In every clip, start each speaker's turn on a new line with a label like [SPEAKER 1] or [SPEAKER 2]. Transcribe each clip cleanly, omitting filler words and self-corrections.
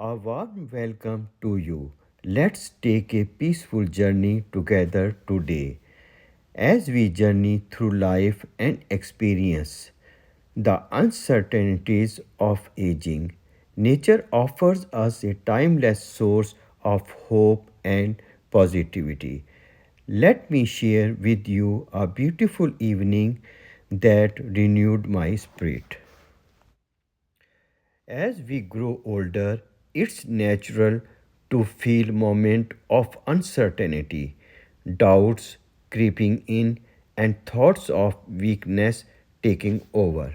[SPEAKER 1] A warm welcome to you. Let's take a peaceful journey together today. As we journey through life and experience the uncertainties of aging, nature offers us a timeless source of hope and positivity. Let me share with you a beautiful evening that renewed my spirit. As we grow older, it's natural to feel moments of uncertainty, doubts creeping in, and thoughts of weakness taking over.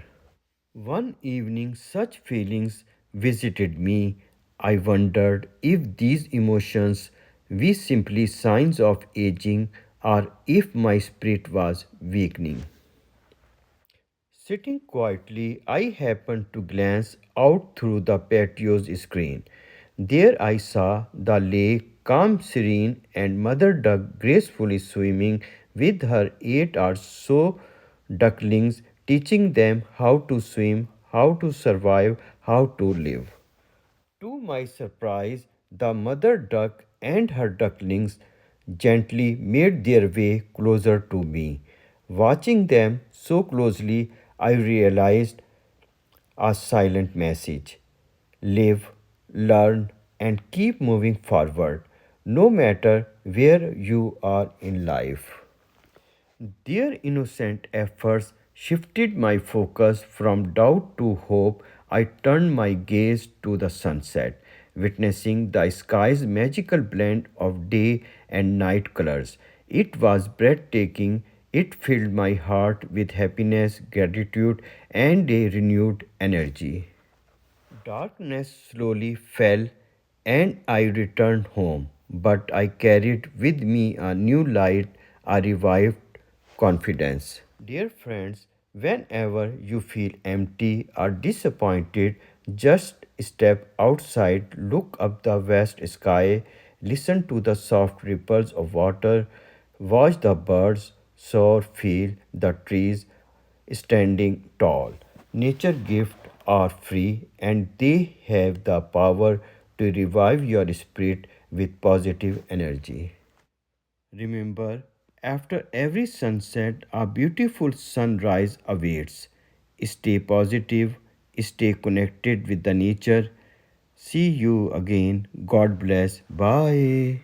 [SPEAKER 1] One evening, such feelings visited me. I wondered if these emotions were simply signs of aging or if my spirit was weakening. Sitting quietly, I happened to glance out through the patio's screen. There I saw the lake, calm, serene, and Mother Duck gracefully swimming with her 8 or so ducklings, teaching them how to swim, how to survive, how to live. To my surprise, the mother duck and her ducklings gently made their way closer to me. Watching them so closely, I realized a silent message: live, learn, and keep moving forward, no matter where you are in life. Their innocent efforts shifted my focus from doubt to hope. I turned my gaze to the sunset, witnessing the sky's magical blend of day and night colors. It was breathtaking. It filled my heart with happiness, gratitude, and a renewed energy. Darkness slowly fell and I returned home, but I carried with me a new light, a revived confidence. Dear friends, whenever you feel empty or disappointed, just step outside, look up the vast sky, listen to the soft ripples of water, watch the birds soar, feel the trees standing tall. Nature gifts are free and they have the power to revive your spirit with positive energy. Remember, after every sunset, a beautiful sunrise awaits. Stay positive, stay connected with the nature. See you again. God bless. Bye.